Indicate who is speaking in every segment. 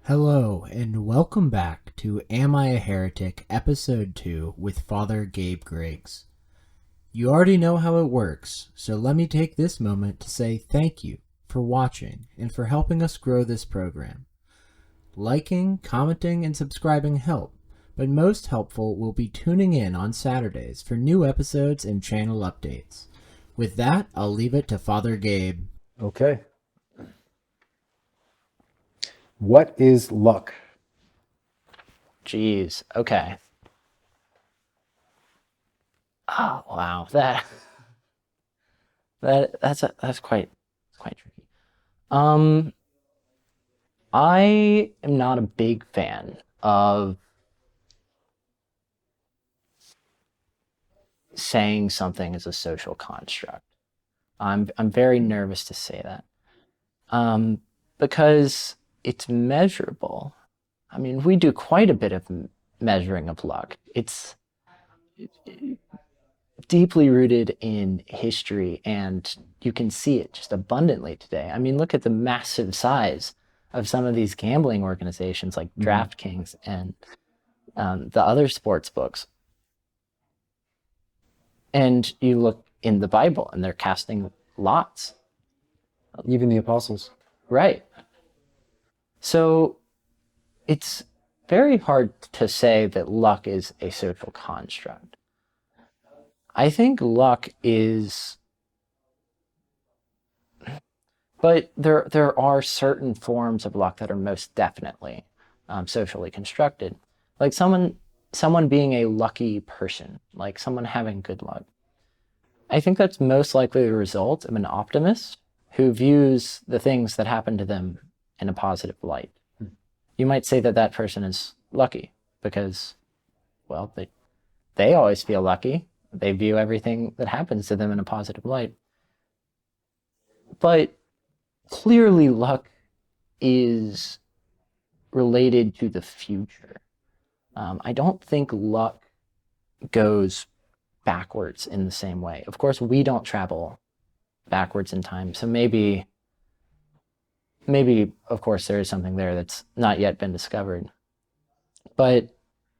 Speaker 1: Hello, and welcome back to Am I a Heretic, Episode 2 with Father Gabe Griggs. You already know how it works, so let me take this moment to say thank you for watching and for helping us grow this program. Liking, commenting, and subscribing help, but most helpful will be tuning in on Saturdays for new episodes and channel updates. With that, I'll leave it to Father Gabe.
Speaker 2: Okay. What is luck?
Speaker 3: Jeez. Okay. Oh wow. That's quite tricky. Um, I am not a big fan of saying something is a social construct. I'm very nervous to say that. Because it's measurable. I mean, we do quite a bit of measuring of luck. It's deeply rooted in history, and you can see it just abundantly today. I mean, look at the massive size of some of these gambling organizations like DraftKings and the other sports books. And you look in the Bible and they're casting lots.
Speaker 2: Even the apostles.
Speaker 3: Right. So it's very hard to say that luck is a social construct. I think luck is, but there are certain forms of luck that are most definitely socially constructed. Like someone being a lucky person, like someone having good luck. I think that's most likely the result of an optimist who views the things that happen to them in a positive light. You might say that that person is lucky because, well, they always feel lucky. They view everything that happens to them in a positive light. But clearly luck is related to the future. I don't think luck goes backwards in the same way. Of course, we don't travel backwards in time, so maybe, of course, there is something there that's not yet been discovered. But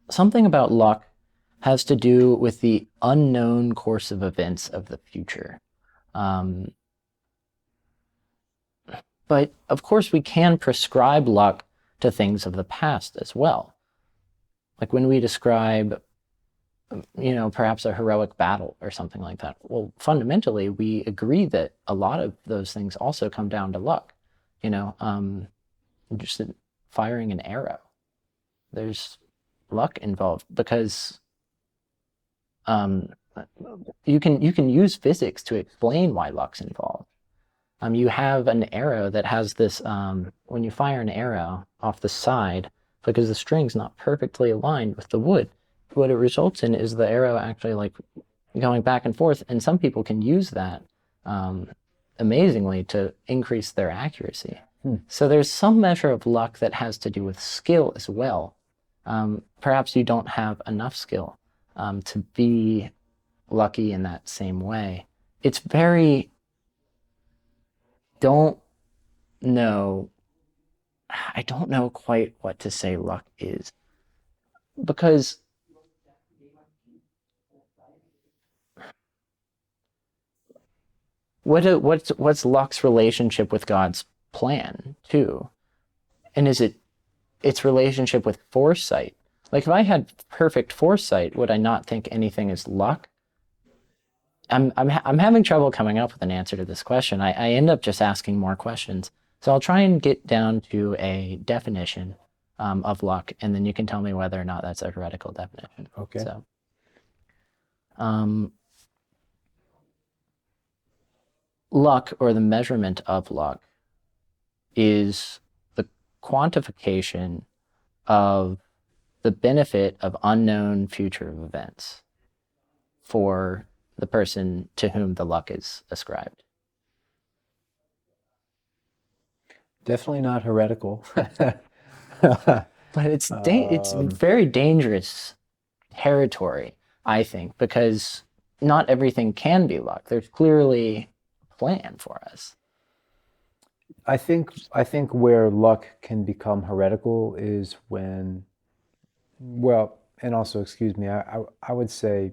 Speaker 3: something about luck has to do with the unknown course of events of the future. But of course, we can prescribe luck to things of the past as well. Like when we describe, perhaps a heroic battle or something like that. Well, fundamentally, we agree that a lot of those things also come down to luck. Just firing an arrow. There's luck involved because you can use physics to explain why luck's involved. You have an arrow that has this, when you fire an arrow off the side, because the string's not perfectly aligned with the wood, what it results in is the arrow actually like going back and forth, and some people can use that amazingly to increase their accuracy. So there's some measure of luck that has to do with skill as well. Perhaps you don't have enough skill to be lucky in that same way. It's very, I don't know quite what to say luck is, because what's luck's relationship with God's plan too? And is it its relationship with foresight? Like if I had perfect foresight, would I not think anything is luck? I'm having trouble coming up with an answer to this question. I end up just asking more questions. So I'll try and get down to a definition of luck, and then you can tell me whether or not that's a heretical definition.
Speaker 2: Okay.
Speaker 3: So, luck, or the measurement of luck, is the quantification of the benefit of unknown future events for the person to whom the luck is ascribed.
Speaker 2: Definitely not heretical.
Speaker 3: But it's very dangerous territory, I think, because not everything can be luck. There's clearly a plan for us.
Speaker 2: I think where luck can become heretical is when, well, and also, excuse me, I would say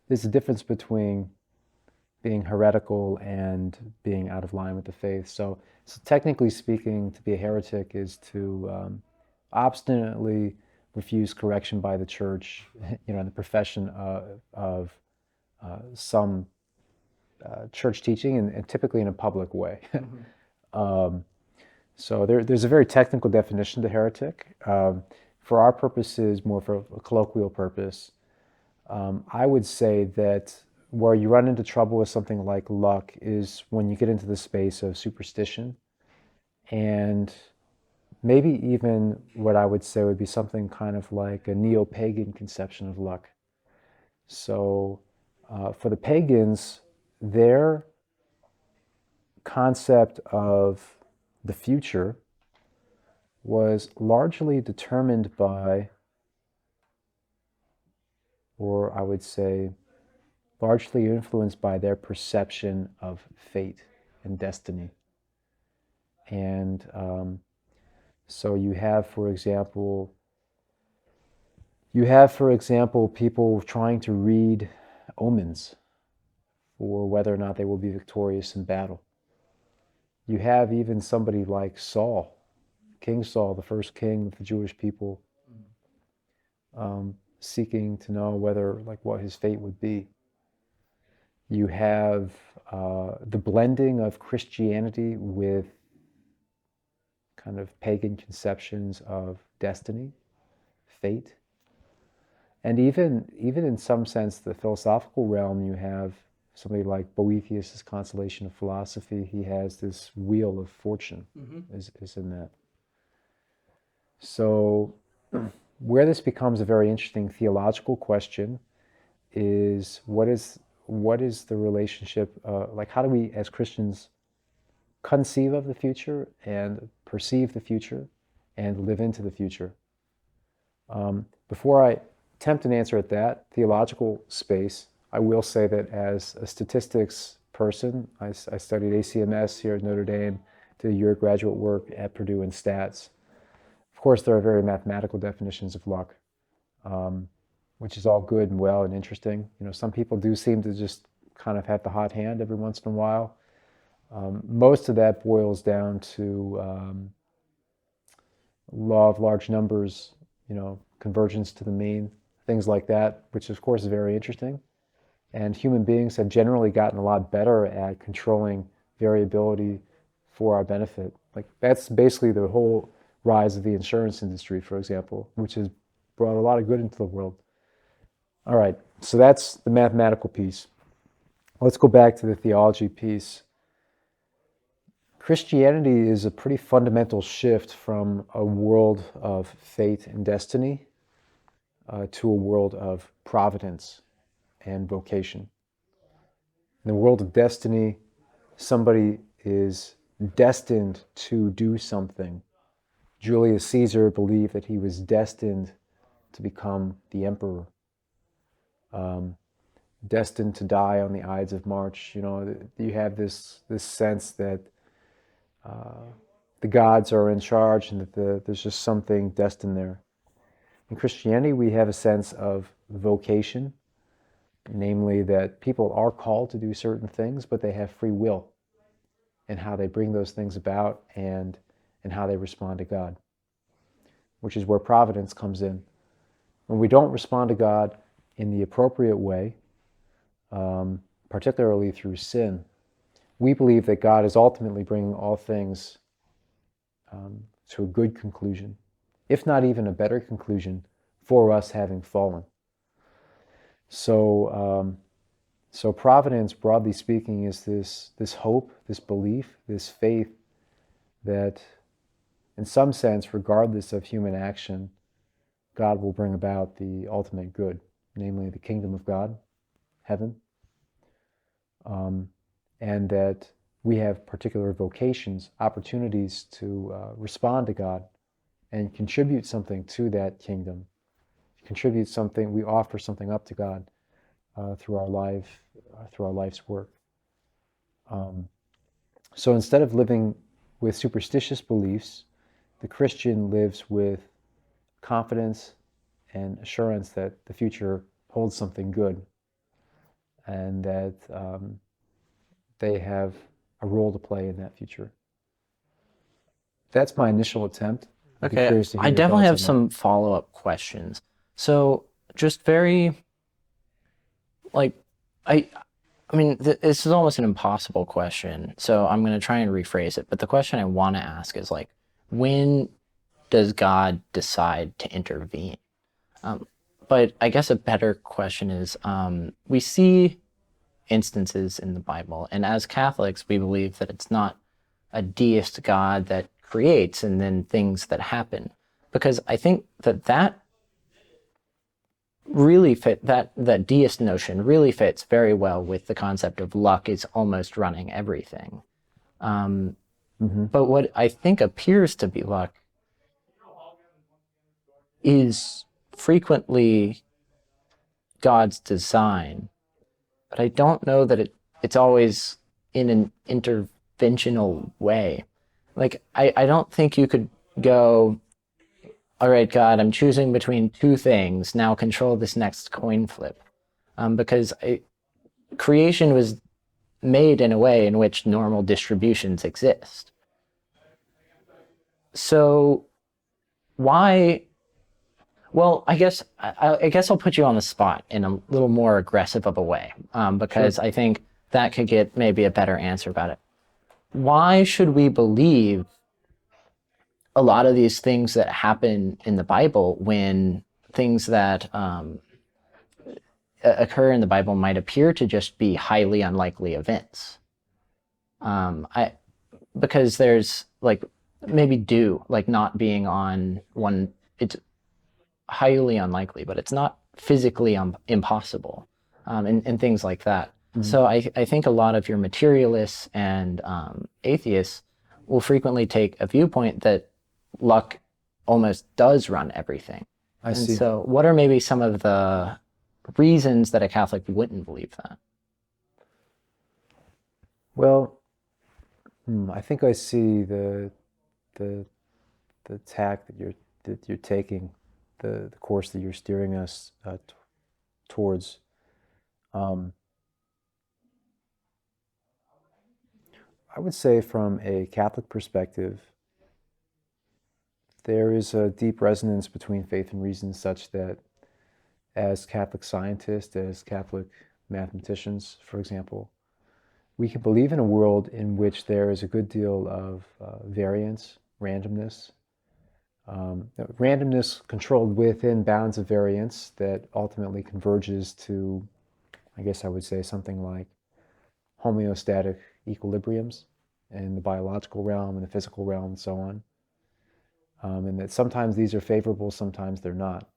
Speaker 2: there's a difference between being heretical and being out of line with the faith. So technically speaking, to be a heretic is to obstinately refuse correction by the church, the profession of some church teaching, and typically in a public way. um, so there's a very technical definition to heretic. For our purposes, more for a colloquial purpose, I would say that where you run into trouble with something like luck is when you get into the space of superstition, and maybe even what I would say would be something kind of like a neo-pagan conception of luck. So for the pagans, their concept of the future was largely determined by, or I would say, largely influenced by their perception of fate and destiny. And so you have, for example, people trying to read omens for whether or not they will be victorious in battle. You have even somebody like Saul, King Saul, the first king of the Jewish people, seeking to know what his fate would be. You have the blending of Christianity with kind of pagan conceptions of destiny, fate, and even in some sense, the philosophical realm. You have somebody like Boethius' Consolation of Philosophy. He has this wheel of fortune, is in that. So, where this becomes a very interesting theological question is what is the relationship? How do we, as Christians, conceive of the future and perceive the future and live into the future? Before I attempt an answer at that theological space, I will say that as a statistics person, I studied ACMS here at Notre Dame, did a year of graduate work at Purdue in stats. Of course, there are very mathematical definitions of luck, which is all good and well and interesting. Some people do seem to just kind of have the hot hand every once in a while. Most of that boils down to law of large numbers, convergence to the mean, things like that, which of course is very interesting. And human beings have generally gotten a lot better at controlling variability for our benefit. That's basically the whole rise of the insurance industry, for example, which has brought a lot of good into the world. All right, so that's the mathematical piece. Let's go back to the theology piece. Christianity is a pretty fundamental shift from a world of fate and destiny to a world of providence and vocation. In the world of destiny, somebody is destined to do something. Julius Caesar believed that he was destined to become the emperor, destined to die on the Ides of March. You have this sense that the gods are in charge and that there's just something destined there. In Christianity, we have a sense of vocation, namely that people are called to do certain things, but they have free will in how they bring those things about and how they respond to God, which is where providence comes in. When we don't respond to God in the appropriate way, particularly through sin, we believe that God is ultimately bringing all things to a good conclusion, if not even a better conclusion, for us having fallen. So providence, broadly speaking, is this hope, this belief, this faith that, in some sense, regardless of human action, God will bring about the ultimate good, namely the kingdom of God, heaven, and that we have particular vocations, opportunities to respond to God and contribute something to that kingdom, contribute something, we offer something up to God through our life's work. So instead of living with superstitious beliefs, the Christian lives with confidence and assurance that the future holds something good, and that they have a role to play in that future. That's my initial attempt. I'd be
Speaker 3: Okay,
Speaker 2: curious to hear
Speaker 3: I
Speaker 2: your
Speaker 3: definitely
Speaker 2: thoughts
Speaker 3: have
Speaker 2: on that.
Speaker 3: some follow-up questions. So, just very, like, I mean, this is almost an impossible question, so I'm going to try and rephrase it. But the question I want to ask is, like, when does God decide to intervene? But I guess a better question is, we see instances in the Bible, and as Catholics, we believe that it's not a deist God that creates and then things that happen, because I think that really that deist notion really fits very well with the concept of luck is almost running everything. But what I think appears to be luck is frequently God's design, but I don't know that it's always in an interventional way. Like, I don't think you could go, all right, God, I'm choosing between two things. Now control this next coin flip. Because creation was made in a way in which normal distributions exist. So why? Well, I guess I'll put you on the spot in a little more aggressive of a way, because I think that could get maybe a better answer about it. Why should we believe a lot of these things that happen in the Bible when things that occur in the Bible might appear to just be highly unlikely events? Because there's like maybe dew, like not being on one, it's highly unlikely, but it's not physically impossible, and things like that. So I think a lot of your materialists and atheists will frequently take a viewpoint that luck almost does run everything.
Speaker 2: I see.
Speaker 3: So what are maybe some of the reasons that a Catholic wouldn't believe that?
Speaker 2: Well, I think I see the tack that you're taking, the course that you're steering us towards. I would say from a Catholic perspective, there is a deep resonance between faith and reason, such that as Catholic scientists, as Catholic mathematicians, for example, we can believe in a world in which there is a good deal of variance, randomness, randomness controlled within bounds of variance that ultimately converges to, I guess I would say, something like homeostatic equilibriums in the biological realm and the physical realm and so on. And that sometimes these are favorable, sometimes they're not.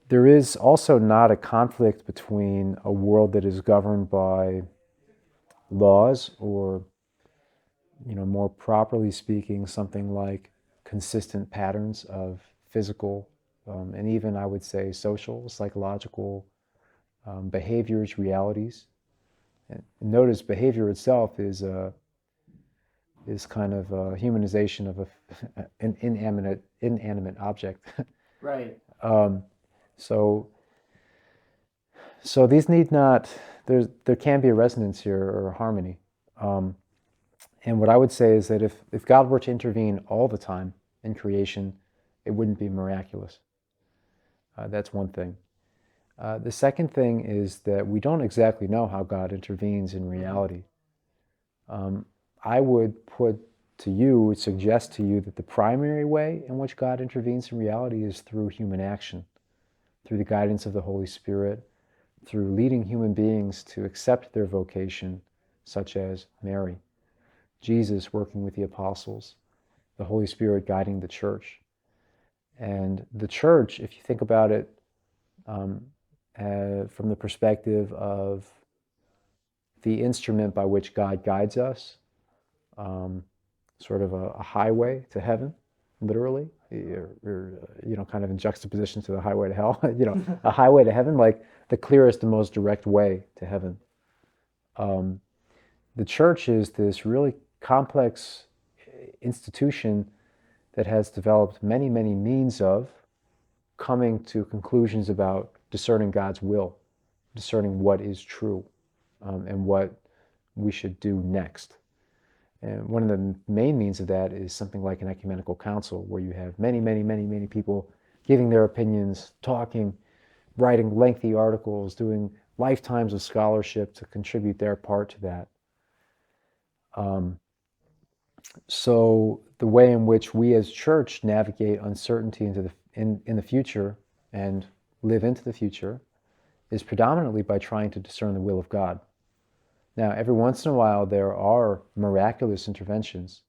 Speaker 2: There is also not a conflict between a world that is governed by laws, or, more properly speaking, something like consistent patterns of physical and even, I would say, social, psychological behaviors, realities. And notice behavior itself is kind of a humanization of an inanimate object.
Speaker 3: Right.
Speaker 2: So these need not. There can be a resonance here or a harmony. And what I would say is that if God were to intervene all the time in creation, it wouldn't be miraculous. That's one thing. The second thing is that we don't exactly know how God intervenes in reality. I would suggest to you that the primary way in which God intervenes in reality is through human action, through the guidance of the Holy Spirit, through leading human beings to accept their vocation, such as Mary, Jesus working with the apostles, the Holy Spirit guiding the church. And the church, if you think about it from the perspective of the instrument by which God guides us, sort of a highway to heaven, literally, or kind of in juxtaposition to the highway to hell, a highway to heaven, like the clearest and most direct way to heaven. the church is this really complex institution that has developed many, many means of coming to conclusions about discerning God's will, discerning what is true, and what we should do next. And one of the main means of that is something like an ecumenical council, where you have many, many, many, many people giving their opinions, talking, writing lengthy articles, doing lifetimes of scholarship to contribute their part to that. So the way in which we as church navigate uncertainty in the future and live into the future is predominantly by trying to discern the will of God. Now, every once in a while, there are miraculous interventions.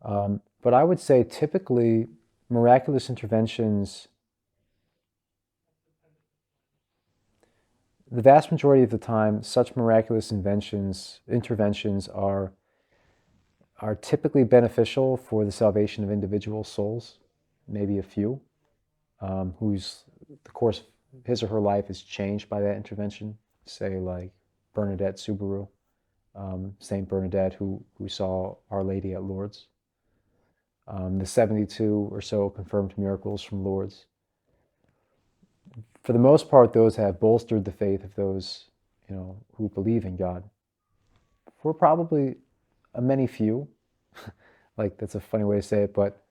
Speaker 2: But I would say typically miraculous interventions, the vast majority of the time, such miraculous interventions are typically beneficial for the salvation of individual souls, maybe a few, whose the course of his or her life is changed by that intervention, say like Bernadette Subaru, Saint Bernadette who saw Our Lady at Lourdes, the 72 or so confirmed miracles from Lourdes. For the most part, those have bolstered the faith of those, who believe in God. For probably a many few, like that's a funny way to say it, but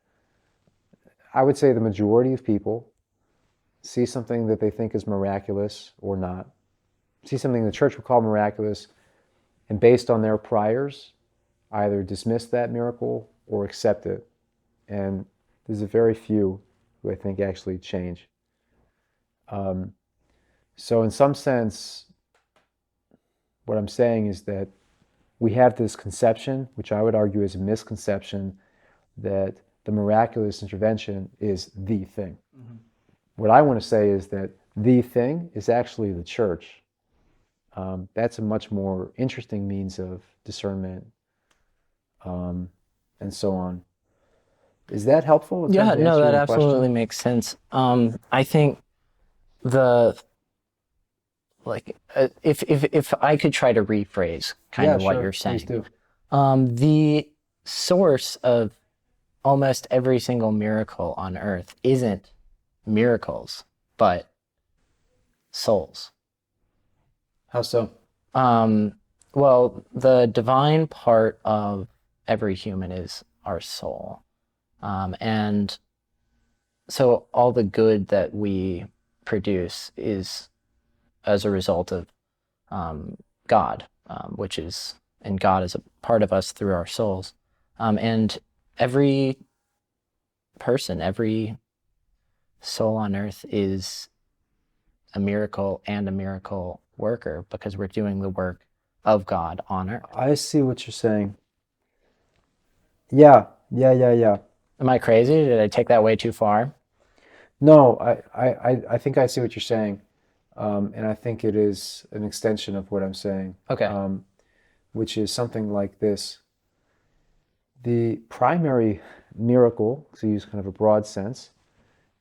Speaker 2: I would say the majority of people see something that they think is miraculous or not, see something the church would call miraculous, and based on their priors, either dismiss that miracle or accept it. And there's a very few who I think actually change. So in some sense, what I'm saying is that we have this conception, which I would argue is a misconception, that the miraculous intervention is the thing. Mm-hmm. What I want to say is that the thing is actually the church. That's a much more interesting means of discernment, and so on. Is that helpful?
Speaker 3: Yeah, no, that absolutely makes sense. I think if I could try to rephrase kind of what you're saying.
Speaker 2: Please do.
Speaker 3: The source of almost every single miracle on earth isn't miracles, but souls.
Speaker 2: How so?
Speaker 3: Well, the divine part of every human is our soul. And so all the good that we produce is as a result of God, and God is a part of us through our souls. And every person, every soul on earth is a miracle and a miracle worker, because we're doing the work of God on earth.
Speaker 2: I see what you're saying. Yeah.
Speaker 3: Am I crazy? Did I take that way too far?
Speaker 2: No, I think I see what you're saying. And I think it is an extension of what I'm saying.
Speaker 3: Okay.
Speaker 2: Which is something like this. The primary miracle, to use kind of a broad sense,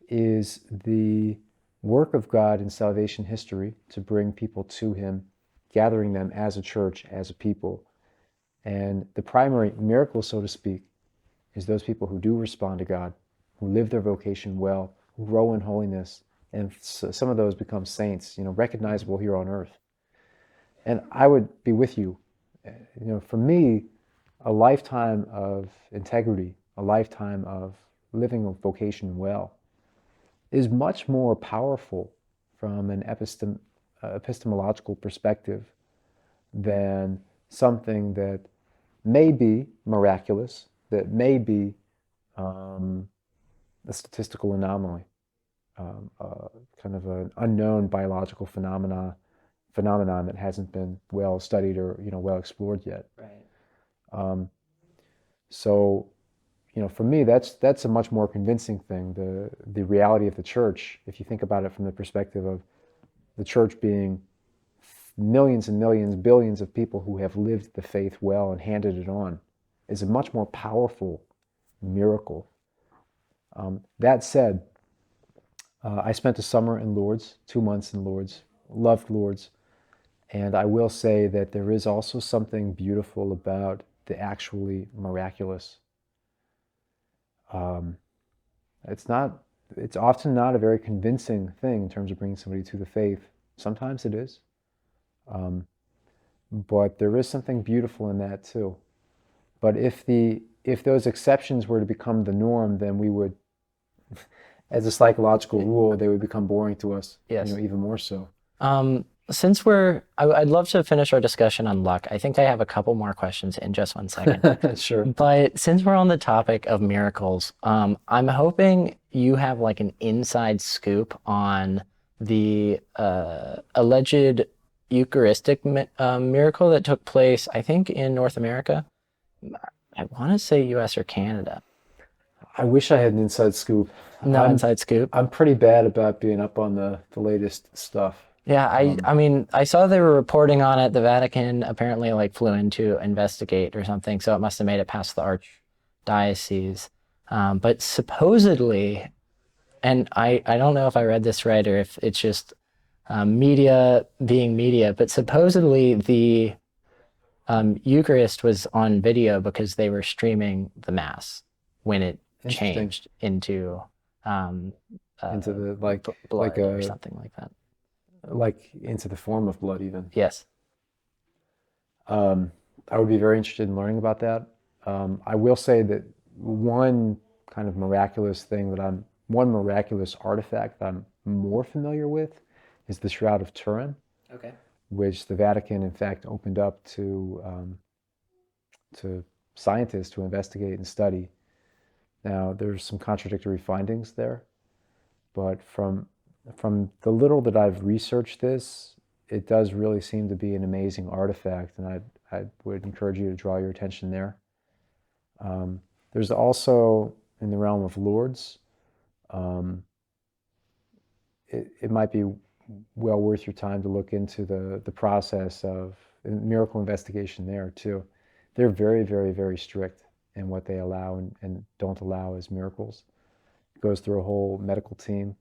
Speaker 2: is the work of God in salvation history to bring people to Him, gathering them as a church, as a people. And the primary miracle, so to speak, is those people who do respond to God, who live their vocation well, who grow in holiness, and some of those become saints, recognizable here on earth. And I would be with you. For me, a lifetime of integrity, a lifetime of living a vocation well, is much more powerful from an epistemological perspective than something that may be miraculous, that may be a statistical anomaly, kind of an unknown biological phenomenon that hasn't been well studied or well explored yet.
Speaker 3: Right.
Speaker 2: So, for me, that's a much more convincing thing. The reality of the church, if you think about it from the perspective of the church being millions and millions, billions of people who have lived the faith well and handed it on, is a much more powerful miracle. That said, I spent a summer in Lourdes, 2 months in Lourdes, loved Lourdes, And I will say that there is also something beautiful about the actually miraculous. Um, it's not, it's often not a very convincing thing in terms of bringing somebody to the faith. Sometimes it is. Um, but there is something beautiful in that too. But if those exceptions were to become the norm, then we would, as a psychological rule, they would become boring to us.
Speaker 3: Yes.
Speaker 2: Even more so.
Speaker 3: Since I'd love to finish our discussion on luck. I think I have a couple more questions in just 1 second.
Speaker 2: Sure.
Speaker 3: But since we're on the topic of miracles, I'm hoping you have like an inside scoop on the alleged Eucharistic miracle that took place, I think, in North America. I want to say U.S. or Canada.
Speaker 2: I wish I had an inside scoop.
Speaker 3: No inside scoop.
Speaker 2: I'm pretty bad about being up on the latest stuff.
Speaker 3: Yeah, I mean, I saw they were reporting on it. The Vatican apparently like flew in to investigate or something, so it must have made it past the archdiocese. But supposedly, and I don't know if I read this right or if it's just media being media, but supposedly the Eucharist was on video because they were streaming the Mass when it changed into
Speaker 2: the
Speaker 3: blood or something like that.
Speaker 2: Like into the form of blood, even.
Speaker 3: Yes.
Speaker 2: I would be very interested in learning about that. I will say that one kind of miraculous artifact that I'm more familiar with is the Shroud of Turin.
Speaker 3: Okay.
Speaker 2: Which the Vatican, in fact, opened up to scientists to investigate and study. Now, there's some contradictory findings there, but from the little that I've researched this, it does really seem to be an amazing artifact, and I would encourage you to draw your attention there. There's also, in the realm of Lourdes, it might be well worth your time to look into the process of miracle investigation there too. They're very, very, very strict in what they allow and don't allow as miracles. It goes through a whole medical team,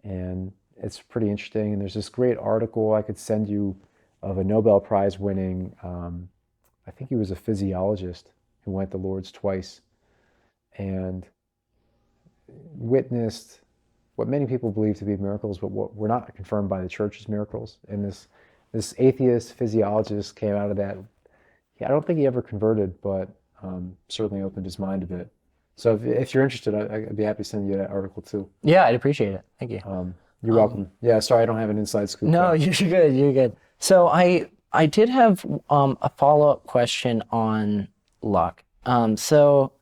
Speaker 2: and it's pretty interesting. And there's this great article I could send you of a Nobel Prize winning, I think he was a physiologist who went to Lourdes twice and witnessed what many people believe to be miracles, but what were not confirmed by the church as miracles. And this atheist physiologist came out of that. I don't think he ever converted, but certainly opened his mind a bit. So if you're interested, I'd be happy to send you that article too.
Speaker 3: Yeah, I'd appreciate it. Thank you.
Speaker 2: You're welcome. Yeah, sorry I don't have an inside scoop.
Speaker 3: No, you're good. You're good. So I did have a follow-up question on luck. So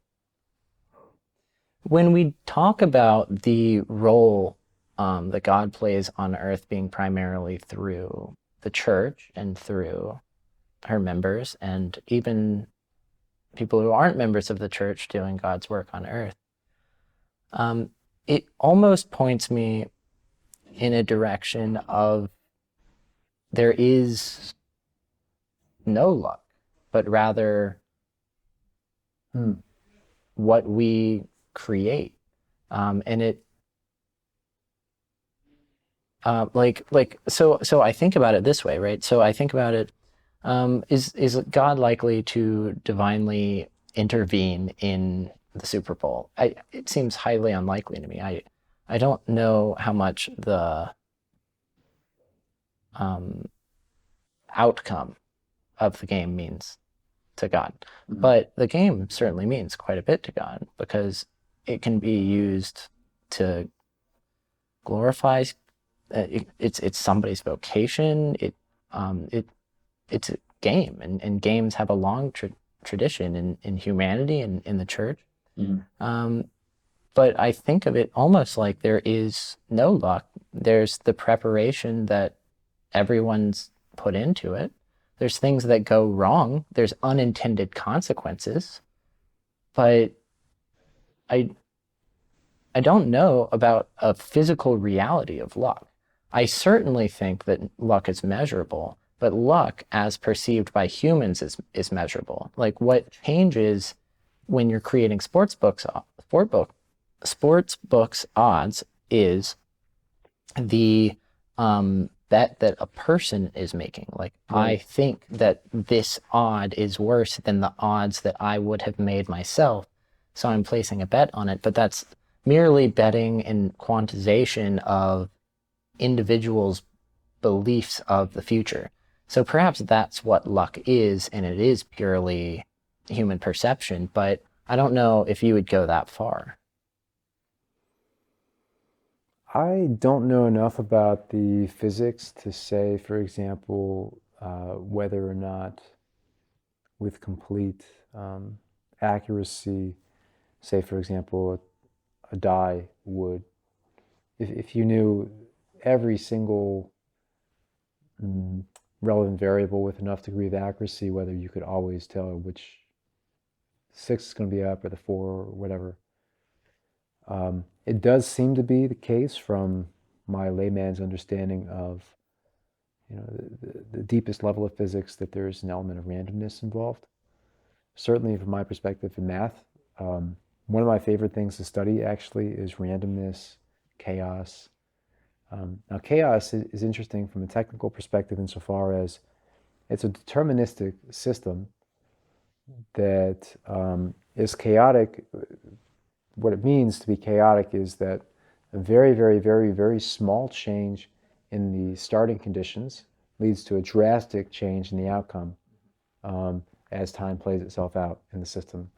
Speaker 3: when we talk about the role that God plays on earth being primarily through the church and through her members and even people who aren't members of the church doing God's work on earth, it almost points me in a direction of there is no luck, but rather what we create. And it so I think about it this way, right? So I think about it, is God likely to divinely intervene in the Super Bowl? It seems highly unlikely to me. I don't know how much the outcome of the game means to God, but the game certainly means quite a bit to God because it can be used to glorify. It's somebody's vocation. It's a game, and games have a long tradition in humanity and in the church. But I think of it almost like there is no luck. There's the preparation that everyone's put into it. There's things that go wrong. There's unintended consequences. But I don't know about a physical reality of luck. I certainly think that luck is measurable, but luck as perceived by humans is measurable. Like what changes when you're creating sports books odds is the bet that a person is making. Like, I
Speaker 2: Right.
Speaker 3: think that this odd is worse than the odds that I would have made myself, so I'm placing a bet on it. But that's merely betting and quantization of individuals' beliefs of the future. So perhaps that's what luck is, and it is purely human perception, but I don't know if you would go that far.
Speaker 2: I don't know enough about the physics to say, for example, whether or not with complete accuracy, say, for example, a die would, if you knew every single relevant variable with enough degree of accuracy, whether you could always tell which 6 is going to be up or the 4 or whatever. It does seem to be the case from my layman's understanding of the deepest level of physics that there's an element of randomness involved. Certainly from my perspective in math, one of my favorite things to study actually is randomness, chaos. Now chaos is interesting from a technical perspective insofar as it's a deterministic system that is chaotic. What it means to be chaotic is that a very, very, very, very small change in the starting conditions leads to a drastic change in the outcome as time plays itself out in the system.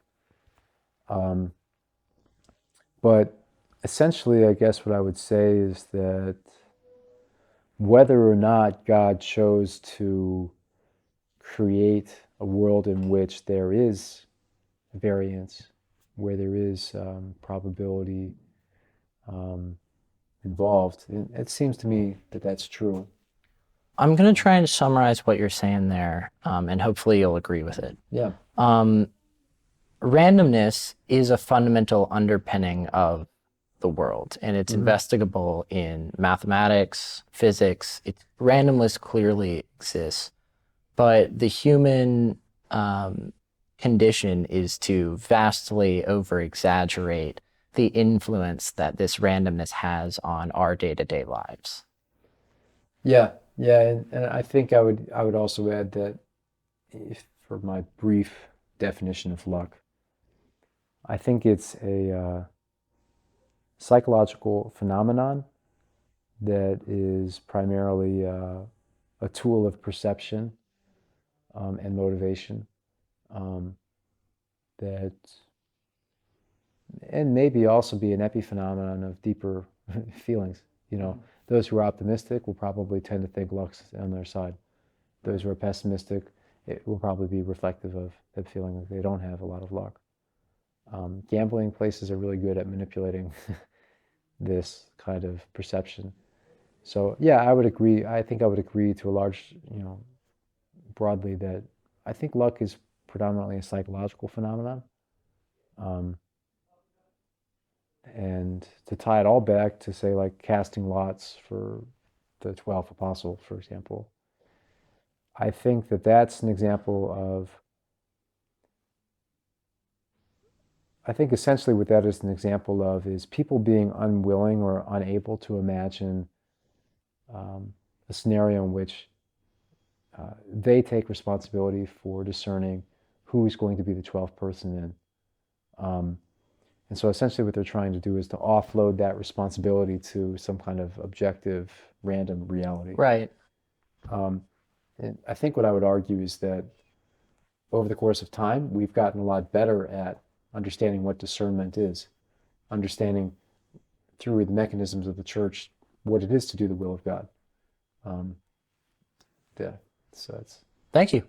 Speaker 2: But essentially, I guess what I would say is that whether or not God chose to create a world in which there is variance, where there is probability involved, it seems to me that that's true.
Speaker 3: I'm going to try and summarize what you're saying there, and hopefully you'll agree with it.
Speaker 2: Yeah.
Speaker 3: Randomness is a fundamental underpinning of the world, and it's investigable in mathematics, physics. Randomness clearly exists, but the human condition is to vastly over-exaggerate the influence that this randomness has on our day-to-day lives.
Speaker 2: Yeah, and I think I would also add that for my brief definition of luck, I think it's a psychological phenomenon that is primarily a tool of perception and motivation that, and maybe also be an epiphenomenon of deeper feelings. Those who are optimistic will probably tend to think luck's on their side. Those who are pessimistic, it will probably be reflective of the feeling that they don't have a lot of luck. Gambling places are really good at manipulating this kind of perception. So yeah, I would agree. I think I would agree to a large, broadly that I think luck is predominantly a psychological phenomenon. And to tie it all back to say like casting lots for the 12th apostle, for example, I think that that's an example of, I think essentially what that is an example of is people being unwilling or unable to imagine a scenario in which they take responsibility for discerning who is going to be the 12th person in. And so essentially what they're trying to do is to offload that responsibility to some kind of objective, random reality.
Speaker 3: Right.
Speaker 2: And I think what I would argue is that over the course of time, we've gotten a lot better at understanding what discernment is, understanding through the mechanisms of the church what it is to do the will of God. Yeah, so it's...
Speaker 3: Thank you.